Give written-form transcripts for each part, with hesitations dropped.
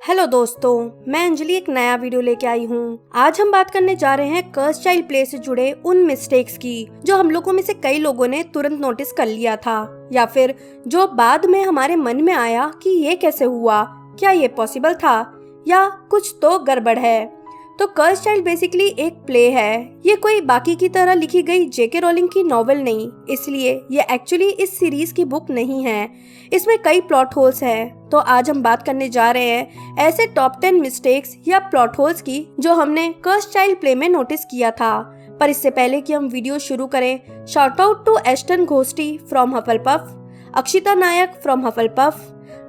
Hello दोस्तों, मैं अंजलि एक नया वीडियो लेके आई हूँ। आज हम बात करने जा रहे हैं कर्स चाइल्ड प्ले से जुड़े उन मिस्टेक्स की जो हम लोगों में से कई लोगों ने तुरंत नोटिस कर लिया था या फिर जो बाद में हमारे मन में आया कि ये कैसे हुआ, क्या ये पॉसिबल था या कुछ तो गड़बड़ है। तो कर्स चाइल्ड बेसिकली एक प्ले है। ये कोई बाकी की तरह लिखी गई जेके रोलिंग की नॉवेल नहीं, इसलिए ये एक्चुअली इस सीरीज की बुक नहीं है। इसमें कई प्लॉट होल्स हैं। तो आज हम बात करने जा रहे हैं ऐसे टॉप 10 मिस्टेक्स या प्लॉट होल्स की जो हमने कर्स चाइल्ड प्ले में नोटिस किया था। पर इससे पहले कि हम वीडियो शुरू करें, shout out to Aston Ghosty from Hufflepuff, Akshita Nayak from Hufflepuff,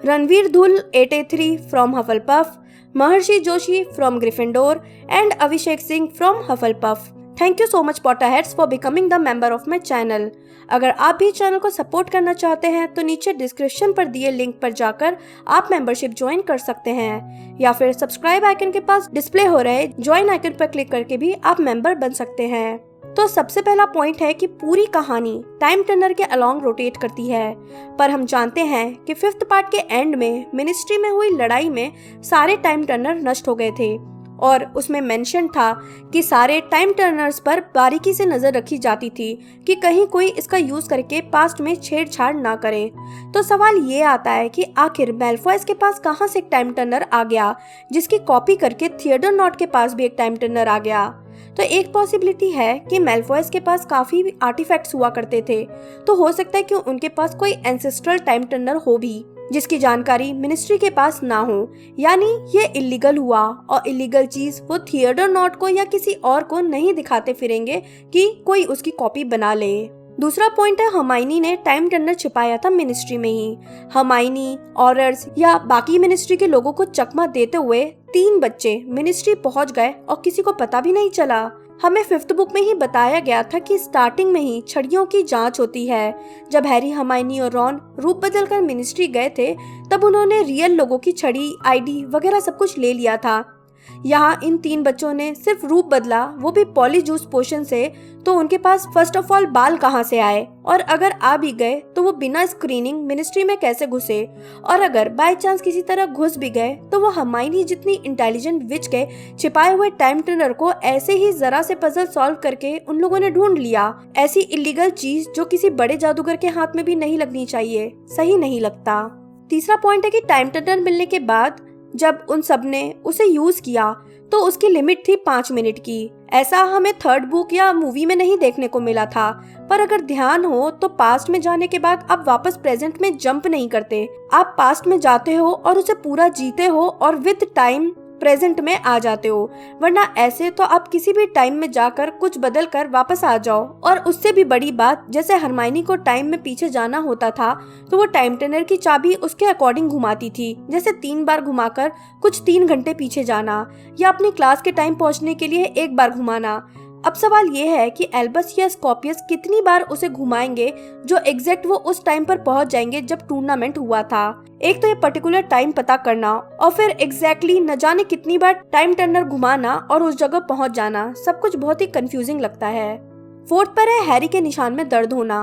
Ranveer Dhul 883 from Hufflepuff, Maharshi Joshi from Gryffindor and Abhishek Singh from Hufflepuff. Thank you so much Potterheads for becoming the member of my channel. अगर आप भी चैनल को सपोर्ट करना चाहते हैं तो नीचे डिस्क्रिप्शन पर दिए लिंक पर जाकर आप मेंबरशिप ज्वाइन कर सकते हैं या फिर सब्सक्राइब आइकन के पास डिस्प्ले हो रहे ज्वाइन आइकन पर क्लिक करके भी आप मेंबर बन सकते हैं। तो सबसे पहला पॉइंट है कि पूरी कहानी टाइम टर्नर के अलोंग रोटेट करती है, पर हम जानते हैं कि 5th पार्ट के एंड में मिनिस्ट्री में हुई लड़ाई में सारे टाइम टर्नर नष्ट हो गए थे और उसमें मेंशन था कि सारे टाइम टर्नर्स पर बारीकी से नजर रखी जाती थी कि कहीं कोई इसका यूज करके पास्ट में छेड़छाड़ ना करे। तो सवाल ये आता है कि आखिर मैलफॉयस के पास कहां से एक टाइम टर्नर आ गया जिसकी कॉपी करके थिएडर नॉट के पास भी एक टाइम टर्नर आ गया। तो एक पॉसिबिलिटी है कि मैलफॉयस के पास काफी आर्टिफैक्ट्स हुआ करते थे, तो हो सकता है कि उनके पास कोई एंसेस्ट्रल टाइम टर्नर हो भी जिसकी जानकारी मिनिस्ट्री के पास ना हो, यानी ये इलीगल हुआ और इलीगल चीज वो थिएडर नॉट को या किसी और को नहीं दिखाते फिरेंगे कि कोई उसकी कॉपी बना ले। दूसरा पॉइंट है हर्माइनी ने टाइम टर्नर छिपाया था मिनिस्ट्री में ही। हर्माइनी, ऑरर्स या बाकी मिनिस्ट्री के लोगों को चकमा देते हुए 3 बच्चे मिनिस्ट्री पहुंच गए और किसी को पता भी नहीं चला। हमें 5th बुक में ही बताया गया था कि स्टार्टिंग में ही छड़ियों की जांच होती है। जब हैरी, हर्माइनी और रॉन रूप बदलकर मिनिस्ट्री गए थे तब उन्होंने रियल लोगों की छड़ी, आईडी वगैरह सब कुछ ले लिया था। यहाँ इन 3 बच्चों ने सिर्फ रूप बदला, वो भी पॉलीजूस पोशन से, तो उनके पास फर्स्ट ऑफ ऑल बाल कहाँ से आए, और अगर आ भी गए तो वो बिना स्क्रीनिंग मिनिस्ट्री में कैसे घुसे, और अगर बाय चांस किसी तरह घुस भी गए तो वो हर्माइनी जितनी इंटेलिजेंट विच के छिपाए हुए टाइम टर्नर को ऐसे ही जरा से पजल सॉल्व करके उन लोगों ने ढूंढ लिया। ऐसी इलीगल चीज जो किसी बड़े जादूगर के हाथ में भी नहीं लगनी चाहिए, सही नहीं लगता। तीसरा पॉइंट है कि टाइम टर्नर मिलने के बाद जब उन सब ने उसे यूज किया तो उसकी लिमिट थी 5 मिनट की। ऐसा हमें 3rd बुक या मूवी में नहीं देखने को मिला था, पर अगर ध्यान हो तो पास्ट में जाने के बाद आप वापस प्रेजेंट में जंप नहीं करते, आप पास्ट में जाते हो और उसे पूरा जीते हो और विद टाइम प्रेजेंट में आ जाते हो, वरना ऐसे तो आप किसी भी टाइम में जाकर कुछ बदल कर वापस आ जाओ। और उससे भी बड़ी बात, जैसे हर्माइनी को टाइम में पीछे जाना होता था तो वो टाइम टर्नर की चाबी उसके अकॉर्डिंग घुमाती थी, जैसे 3 बार घुमाकर कुछ 3 घंटे पीछे जाना या अपनी क्लास के टाइम पहुंचने के लिए 1 बार घुमाना। अब सवाल ये है कि एल्बस या स्कॉर्पियस कितनी बार उसे घुमाएंगे जो एग्जैक्ट वो उस टाइम पर पहुंच जाएंगे जब टूर्नामेंट हुआ था। एक तो ये पर्टिकुलर टाइम पता करना और फिर एग्जैक्टली न जाने कितनी बार टाइम टर्नर घुमाना और उस जगह पहुंच जाना, सब कुछ बहुत ही कंफ्यूजिंग लगता है। 4th पर है हैरी के निशान में दर्द होना।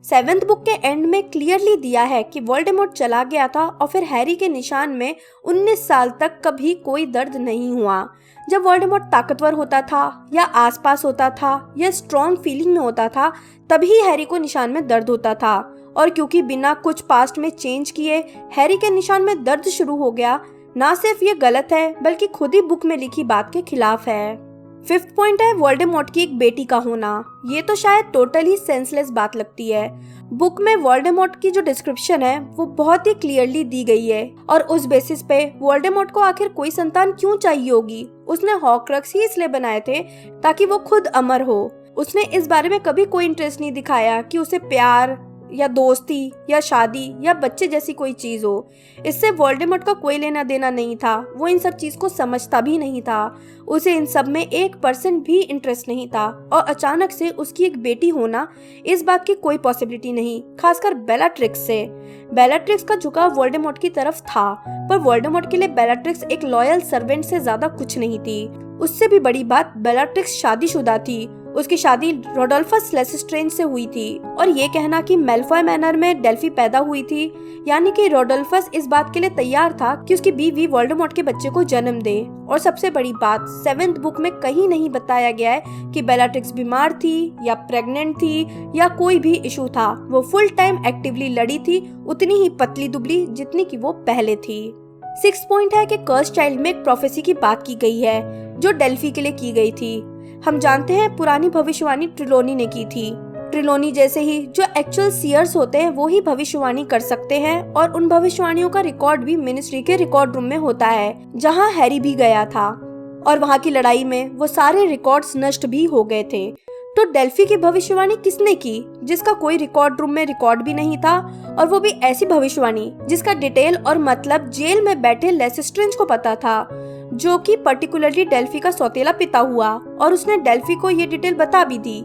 7th बुक के एंड में क्लियरली दिया है कि वोल्डेमॉर्ट चला गया था और फिर हैरी के निशान में 19 साल तक कभी कोई दर्द नहीं हुआ। जब वोल्डेमॉर्ट ताकतवर होता था या आसपास होता था या स्ट्रॉन्ग फीलिंग में होता था तभी हैरी को निशान में दर्द होता था, और क्योंकि बिना कुछ पास्ट में चेंज किए हैरी के निशान में दर्द शुरू हो गया, ना सिर्फ ये गलत है बल्कि खुद ही बुक में लिखी बात के खिलाफ है। 5th पॉइंट है वोल्डेमॉर्ट की एक बेटी का होना। ये तो शायद टोटली सेंसलेस बात लगती है। बुक में वोल्डेमॉर्ट की जो डिस्क्रिप्शन है वो बहुत ही क्लियरली दी गई है, और उस बेसिस पे वोल्डेमॉर्ट को आखिर कोई संतान क्यों चाहिए होगी। उसने हॉर्क्रक्स ही इसलिए बनाए थे ताकि वो खुद अमर हो। उसने इस बारे में कभी कोई इंटरेस्ट नहीं दिखाया कि उसे प्यार या दोस्ती या शादी या बच्चे जैसी कोई चीज हो। इससे वोल्डेमॉर्ट का कोई लेना देना नहीं था, वो इन सब चीज को समझता भी नहीं था, उसे इन सब में 1% भी इंटरेस्ट नहीं था, और अचानक से उसकी एक बेटी होना, इस बात की कोई पॉसिबिलिटी नहीं, खासकर बेलाट्रिक्स से। बेलाट्रिक्स का झुकाव वोल्डेमॉर्ट की तरफ था, पर वोल्डेमॉर्ट के लिए बेलाट्रिक्स एक लॉयल सर्वेंट से ज्यादा कुछ नहीं थी। उससे भी बड़ी बात, बेलाट्रिक्स शादीशुदा थी उसकी शादी रोडोल्फस लेस्ट्रेंज से हुई थी और ये कहना कि मैलफॉय मैनर में डेल्फी पैदा हुई थी, यानी कि रोडोल्फस इस बात के लिए तैयार था कि उसकी बीवी वोल्डेमॉर्ट के बच्चे को जन्म दे। और सबसे बड़ी बात, 7th बुक में कहीं नहीं बताया गया है कि बेलाट्रिक्स बीमार थी या प्रेग्नेंट थी या कोई भी इशू था। वो फुल टाइम एक्टिवली लड़ी थी, उतनी ही पतली दुबली जितनी कि वो पहले थी। 6th पॉइंट है कि कर्स चाइल्ड में एक प्रोफेसी की बात की गई है जो डेल्फी के लिए की गई थी। हम जानते हैं पुरानी भविष्यवाणी ट्रिलोनी ने की थी। ट्रिलोनी जैसे ही जो एक्चुअल सीयर्स होते हैं वो ही भविष्यवाणी कर सकते हैं और उन भविष्यवाणियों का रिकॉर्ड भी मिनिस्ट्री के रिकॉर्ड रूम में होता है जहां हैरी भी गया था और वहां की लड़ाई में वो सारे रिकॉर्ड्स नष्ट भी हो गए थे। तो डेल्फी की भविष्यवाणी किसने की जिसका कोई रिकॉर्ड रूम में रिकॉर्ड भी नहीं था, और वो भी ऐसी भविष्यवाणी जिसका डिटेल और मतलब जेल में बैठे लेस्ट्रेंज को पता था, जो कि पर्टिकुलरली डेल्फी का सौतेला पिता हुआ, और उसने डेल्फी को ये डिटेल बता भी दी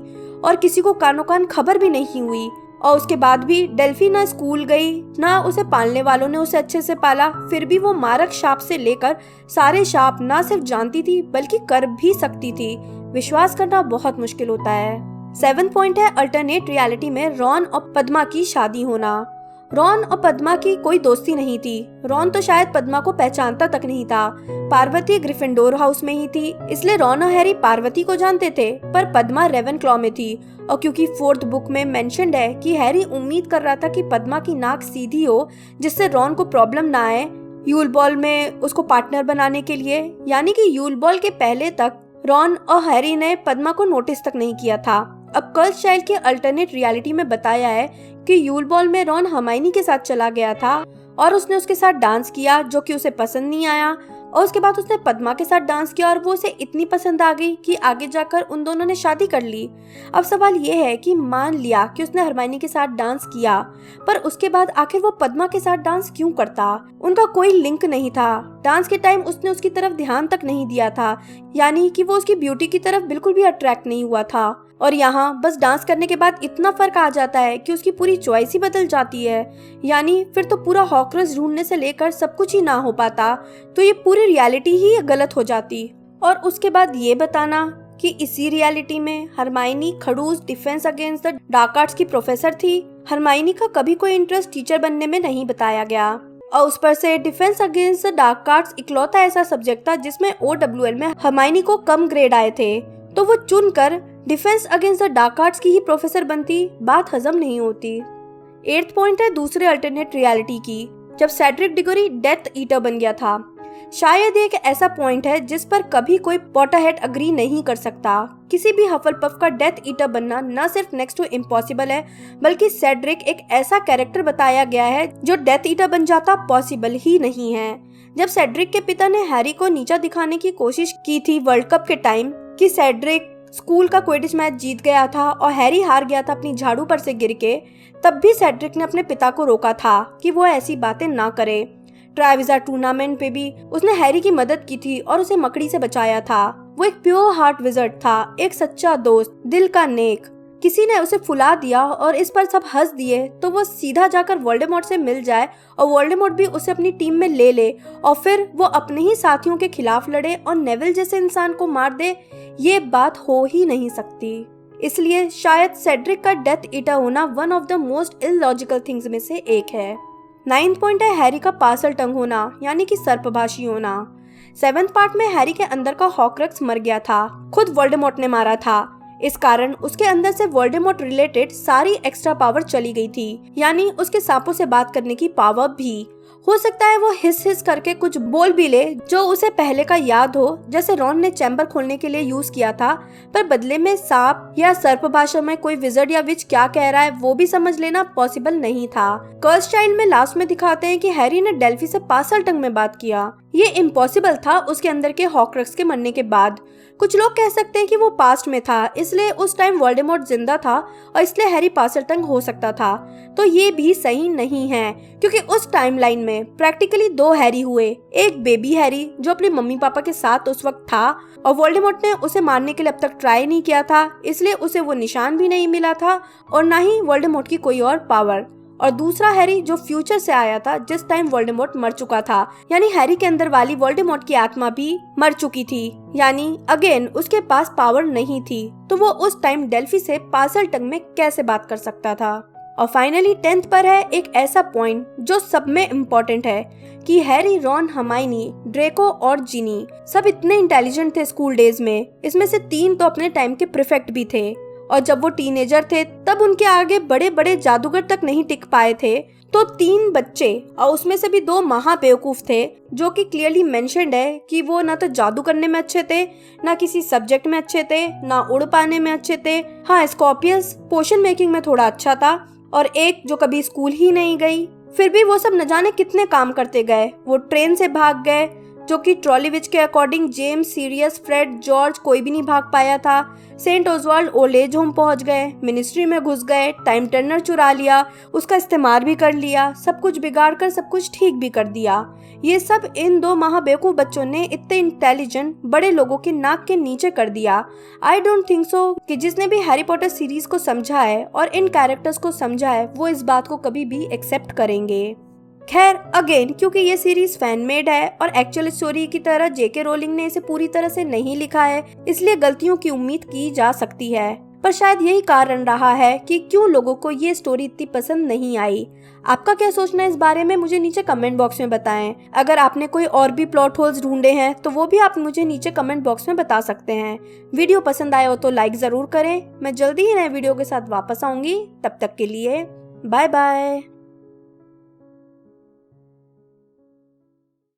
और किसी को कानो कान खबर भी नहीं हुई। और उसके बाद भी डेल्फी ना स्कूल गई, ना उसे पालने वालों ने उसे अच्छे से पाला, फिर भी वो मारक शाप से लेकर सारे शाप ना सिर्फ जानती थी बल्कि कर भी सकती थी। विश्वास करना बहुत मुश्किल होता है। 7th पॉइंट है अल्टरनेट रियलिटी में रॉन और पद्मा की शादी होना। रॉन और पद्मा की कोई दोस्ती नहीं थी। रॉन तो शायद पद्मा को पहचानता तक नहीं था। पार्वती ग्रिफिंडोर हाउस में ही थी, इसलिए रॉन और हैरी पार्वती को जानते थे, पर पद्मा रेवेनक्लॉ में थी। और क्योंकि 4th बुक में मेंशन्ड है कि हैरी उम्मीद कर रहा था कि पद्मा की नाक सीधी हो जिससे रॉन को प्रॉब्लम ना आए यूल बॉल में उसको पार्टनर बनाने के लिए, यानी कि यूल बॉल के पहले तक रॉन और हैरी ने पद्मा को नोटिस तक नहीं किया था। अब कर्स चाइल्ड के अल्टरनेट रियलिटी में बताया है कि यूल बॉल में रॉन हर्माइनी के साथ चला गया था और उसने उसके साथ डांस किया जो कि उसे पसंद नहीं आया, और उसके बाद उसने पद्मा के साथ डांस किया और वो उसे इतनी पसंद आ गई कि आगे जाकर उन दोनों ने शादी कर ली। अब सवाल ये है कि मान लिया कि उसने हर्माइनी के साथ डांस किया, पर उसके बाद आखिर वो पद्मा के साथ डांस क्यों करता? उनका कोई लिंक नहीं था। डांस के टाइम उसने उसकी तरफ ध्यान तक नहीं दिया था, यानी कि वो उसकी ब्यूटी की तरफ बिल्कुल भी अट्रैक्ट नहीं हुआ था। और यहाँ बस डांस करने के बाद इतना फर्क आ जाता है कि उसकी पूरी चॉइस ही बदल जाती है। यानी फिर तो पूरा हॉकरस ढूंढने से लेकर सब कुछ ही ना हो पाता, तो ये पूरी रियलिटी ही गलत हो जाती। और उसके बाद ये बताना कि इसी रियलिटी में हरमाइनी खड़ूस defence against the dark arts की प्रोफेसर थी। हरमाइनी का कभी कोई इंटरेस्ट टीचर बनने में नहीं बताया गया, और उस पर से defence against the dark arts इकलौता ऐसा सब्जेक्ट था जिसमें OWL में हरमाइनी को कम ग्रेड आए थे, तो वो चुनकर defence against the dark arts की ही प्रोफेसर बनती। बात हजम नहीं होती। 8th पॉइंट है दूसरे अल्टरनेट रियलिटी की, जब सेड्रिक डिगोरी डेथ ईटर बन गया था। शायद एक ऐसा पॉइंट है जिस पर कभी कोई पॉटरहेड अग्री नहीं कर सकता। किसी भी हफलपफ का डेथ ईटर बनना न सिर्फ नेक्स्ट टू इम्पॉसिबल है, बल्कि सेड्रिक एक ऐसा कैरेक्टर बताया गया है जो डेथ ईटर बन जाता पॉसिबल ही नहीं है। जब सेड्रिक के पिता ने हैरी को नीचा दिखाने की कोशिश की थी वर्ल्ड कप के टाइम कि सेड्रिक स्कूल का क्विडिच मैच जीत गया था और हैरी हार गया था अपनी झाड़ू पर से गिर के, तब भी सेड्रिक ने अपने पिता को रोका था कि वो ऐसी बातें ना करे। ट्राविज़ार्ड टूर्नामेंट पे भी उसने हैरी की मदद की थी और उसे मकड़ी से बचाया था। वो एक प्योर हार्ट विज़र्ड था, एक सच्चा दोस्त, दिल का नेक। किसी ने उसे फुला दिया और इस पर सब हंस दिए तो वो सीधा जाकर वोल्डेमॉर्ट से मिल जाए और वोल्डेमॉर्ट भी उसे अपनी टीम में ले ले और फिर वो अपने ही साथियों के खिलाफ लड़े और नेविल जैसे इंसान को मार दे, ये बात हो ही नहीं सकती। इसलिए शायद सेड्रिक का डेथ ईटर होना one of the most illogical things में से एक है। 9th पॉइंट है हैरी का पार्सल टंग होना, यानी कि सर्पभाषी होना। 7th पार्ट में हैरी के अंदर का हॉक्रक्स मर गया था, खुद वोल्डेमॉर्ट ने मारा था। इस कारण उसके अंदर से वोल्डेमॉर्ट रिलेटेड सारी एक्स्ट्रा पावर चली गई थी, यानी उसके सांपों से बात करने की पावर भी। हो सकता है वो हिस हिस करके कुछ बोल भी ले जो उसे पहले का याद हो, जैसे रॉन ने चैम्बर खोलने के लिए यूज किया था, पर बदले में सांप या सर्प भाषा में कोई विजर्ड या विच क्या कह रहा है वो भी समझ लेना पॉसिबल नहीं था। कर्स चाइल्ड में लास्ट में दिखाते हैं कि हैरी ने डेल्फी से पार्सल टंग में बात किया। ये इम्पॉसिबल था उसके अंदर के हॉक्रक्स के मरने के बाद। कुछ लोग कह सकते हैं कि वो पास्ट में था, इसलिए उस टाइम वोल्डेमॉर्ट जिंदा था और इसलिए हैरी पार्सल टंग हो सकता था। तो ये भी सही नहीं है, क्योंकि उस टाइमलाइन में प्रैक्टिकली 2 हैरी हुए। एक बेबी हैरी जो अपने मम्मी पापा के साथ उस वक्त था और वोल्डेमॉर्ट ने उसे मारने के लिए अब तक ट्राई नहीं किया था, इसलिए उसे वो निशान भी नहीं मिला था और ना ही वोल्डेमॉर्ट की कोई और पावर। और दूसरा हैरी जो फ्यूचर से आया था जिस टाइम वोल्डेमॉर्ट मर चुका था, यानी हैरी के अंदर वाली वोल्डेमॉर्ट की आत्मा भी मर चुकी थी, यानी अगेन उसके पास पावर नहीं थी, तो वो उस टाइम डेल्फी से पार्सल टंग में कैसे बात कर सकता था। और फाइनली 10th पर है एक ऐसा पॉइंट जो सब में इम्पोर्टेंट है कि हैरी, रॉन, हर्माइनी, ड्रेको और जिनी सब इतने इंटेलिजेंट थे स्कूल डेज में, इसमें से 3 तो अपने टाइम के प्रीफेक्ट भी थे, और जब वो टीनेजर थे तब उनके आगे बड़े बड़े जादूगर तक नहीं टिक पाए थे, तो 3 बच्चे और उसमें से भी 2 महाबेवकूफ थे, जो कि क्लियरली मेंशन्ड है कि वो ना तो जादू करने में अच्छे थे, ना किसी सब्जेक्ट में अच्छे थे, ना उड़ पाने में अच्छे थे। हाँ, स्कॉर्पियस पोशन मेकिंग में थोड़ा अच्छा था, और एक जो कभी स्कूल ही नहीं गई। फिर भी वो सब न जाने कितने काम करते गए। वो ट्रेन से भाग गए, जो कि ट्रॉलीविच के according James, Sirius, Fred, George कोई भी नहीं भाग पाया था। Saint Oswald old age home पहुंच गए, मिनिस्ट्री में घुस गए, टाइम टर्नर चुरा लिया, उसका इस्तेमाल भी कर लिया, सब कुछ बिगाड़ कर सब कुछ ठीक भी कर दिया। ये सब इन 2 महाबेवकूफ बच्चों ने इतने इंटेलिजेंट बड़े लोगों के नाक के नीचे कर दिया। आई डोंट थिंक सो कि जिसने भी हैरी पॉटर सीरीज को समझा है और इन कैरेक्टर्स को समझा है वो इस बात को कभी भी एक्सेप्ट करेंगे। खैर, अगेन क्योंकि ये सीरीज फैन मेड है और एक्चुअल स्टोरी की तरह जेके रोलिंग ने इसे पूरी तरह से नहीं लिखा है, इसलिए गलतियों की उम्मीद की जा सकती है। पर शायद यही कारण रहा है कि क्यों लोगों को ये स्टोरी इतनी पसंद नहीं आई। आपका क्या सोचना है इस बारे में मुझे नीचे कमेंट बॉक्स में बताएं। अगर आपने कोई और भी प्लॉट होल्स ढूंढे हैं तो वो भी आप मुझे नीचे कमेंट बॉक्स में बता सकते हैं। वीडियो पसंद आया हो तो लाइक जरूर करें। मैं जल्दी ही नए वीडियो के साथ वापस आऊंगी, तब तक के लिए बाय बाय।